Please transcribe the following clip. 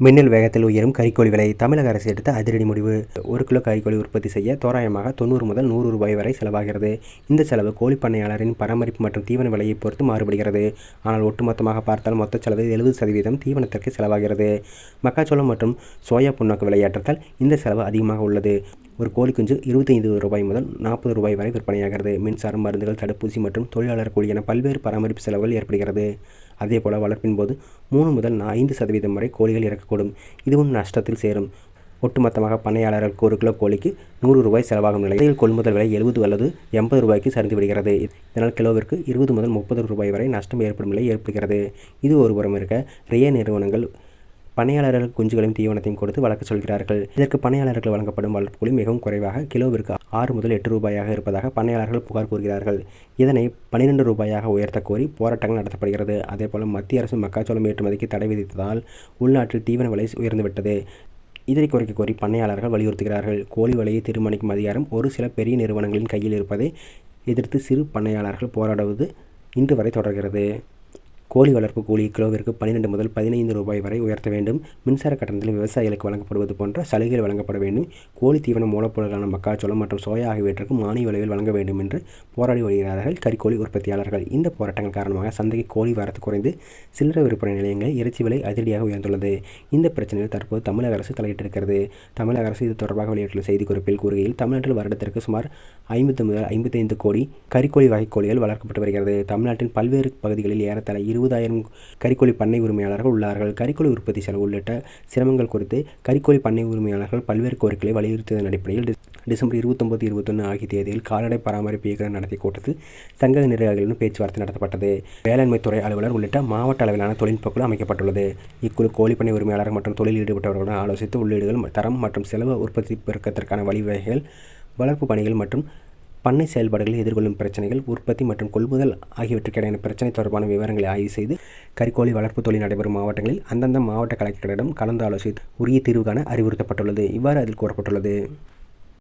மின்னல் வேகத்தில் உயரும் கறிக்கோழி விலை. தமிழக அரசு எடுத்த அதிரடி முடிவு. 1 கிலோ கறிக்கோழி உற்பத்தி செய்ய தோராயமாக 90 முதல் 100 ரூபாய் வரை செலவாகிறது. இந்த செலவு கோழி பண்ணையாளரின் பராமரிப்பு மற்றும் தீவன விலையை பொறுத்து மாறுபடுகிறது. ஆனால் ஒட்டுமொத்தமாக பார்த்தால் மொத்த செலவு 70% தீவனத்திற்கு செலவாகிறது. மக்காச்சோளம் மற்றும் சோயா புண்ணாக்கு விலையேற்றத்தால் இந்த செலவு அதிகமாக உள்ளது. ஒரு கோழி குஞ்சு 25 ரூபாய் முதல் 40 ரூபாய் வரை விற்பனையாகிறது. மின்சாரம், மருந்துகள், தடுப்பூசி மற்றும் தொழிலாளர் கூலி என பல்வேறு பராமரிப்பு செலவுகள் ஏற்படுகிறது. அதேபோல வளர்ப்பின் போது 3 முதல் 5% வரை கோழிகள் இறக்கக்கூடும். இதுவும் நஷ்டத்தில் சேரும். ஒட்டுமொத்தமாக பண்ணையாளர்களுக்கு 1 கிலோ கோழிக்கு 100 ரூபாய் செலவாகும் நிலையில் கொள்முதல் விலை 70 அல்லது 80 ரூபாய்க்கு சரிந்து விடுகிறது. இதனால் கிலோவிற்கு 20 முதல் 30 ரூபாய் வரை நஷ்டம் ஏற்படும் நிலை ஏற்படுகிறது. இது ஒருபுறம் இருக்க, ரே நிறுவனங்கள் பண்ணையாளர்கள் குஞ்சுகளையும் தீவனத்தையும் கொடுத்து வளர்க்க சொல்கிறார்கள். இதற்கு பண்ணையாளர்கள் வழங்கப்படும் வளர்ப்பு கூலி மிகவும் குறைவாக கிலோவிற்கு 6 முதல் 8 ரூபாயாக இருப்பதாக பண்ணையாளர்கள் புகார் கூறுகிறார்கள். இதனை 12 ரூபாயாக உயர்த்த கோரி போராட்டங்கள் நடத்தப்படுகிறது. அதேபோல மத்திய அரசு மக்காச்சோளம் ஏற்றுமதிக்கு தடை விதித்ததால் உள்நாட்டில் தீவன விலை உயர்ந்துவிட்டது. இதனை குறைக்க கோரி பண்ணையாளர்கள் வலியுறுத்துகிறார்கள். கோழி விலையை தீர்மானிக்கும் அதிகாரம் ஒரு சில பெரிய நிறுவனங்களின் கையில் இருப்பதை எதிர்த்து சிறு பண்ணையாளர்கள் போராடுவது இன்று வரை தொடர்கிறது. கோழி வளர்ப்பு கூலி கிலோவிற்கு 12 முதல் 15 ரூபாய் வரை உயர்த்த வேண்டும். மின்சார கட்டணத்தில் விவசாயிகளுக்கு வழங்கப்படுவது போன்ற சலுகைகள் வழங்கப்பட வேண்டும். கோழி தீவன மூலப்பொருளான மக்காச்சோளம் மற்றும் சோயா ஆகியவற்றுக்கு மானிய விலையில் வழங்க வேண்டும் என்று போராடி வருகிறார்கள் கறிக்கோழி உற்பத்தியாளர்கள். இந்த போராட்டங்கள் காரணமாக சந்தைக்கு கோழி வரத்து குறைந்து சில்லறை விற்பனை நிலையங்களில் இறைச்சி விலை அதிரடியாக உயர்ந்துள்ளது. இந்த பிரச்சனையில் தற்போது தமிழக அரசு தலையிட்டிருக்கிறது. தமிழக அரசு இது தொடர்பாக வெளியிட்டுள்ள செய்திக்குறிப்பில் கூறுகையில், தமிழ்நாட்டில் வருடத்திற்கு சுமார் 50 முதல் 55 கோடி கறிக்கோழி வகை கோழிகள் வளர்க்கப்பட்டு வருகிறது. தமிழ்நாட்டின் பல்வேறு பகுதிகளில் ஏறத்தாழ 20,000 கறிக்கோழி பண்ணை உரிமையாளர்கள் உள்ளார்கள். கறிக்கோழி உற்பத்தி செலவு உள்ளிட்ட சிரமங்கள் குறித்து கறிக்கோழி பண்ணை உரிமையாளர்கள் பல்வேறு கோரிக்கைகளை வலியுறுத்தியதன் அடிப்படையில் டிசம்பர் 29, 21 ஆகிய தேதியில் கால்நடை பராமரிப்பு இயக்குநர் நடத்திய கூட்டத்தில் சங்க நிர்வாகிகளுடன் பேச்சுவார்த்தை நடத்தப்பட்டது. வேளாண்மை துறை அலுவலர் உள்ளிட்ட மாவட்ட அளவிலான தொழில்நுட்ப குழு அமைக்கப்பட்டுள்ளது. இக்குழு கோழி பண்ணை உரிமையாளர்கள் மற்றும் தொழில் ஈடுபட்டவர்களுடன் ஆலோசித்து உள்ளீடுகள், தரம் மற்றும் செலவு, உற்பத்தி பெருக்கத்திற்கான வழிவகைகள், வளர்ப்பு பணிகள் மற்றும் பண்ணை செயல்பாடுகளில் எதிர்கொள்ளும் பிரச்சனைகள், உற்பத்தி மற்றும் கொள்முதல் ஆகியவற்றுக்கிடையான பிரச்சனை தொடர்பான விவரங்களை ஆய்வு செய்து கறிக்கோழி வளர்ப்பு தொழில் நடைபெறும் மாவட்டங்களில் அந்தந்த மாவட்ட கலெக்டரிடம் கலந்து ஆலோசித்து உரிய தீர்வு காண அறிவுறுத்தப்பட்டுள்ளது. இவ்வாறு அதில் கூறப்பட்டுள்ளது.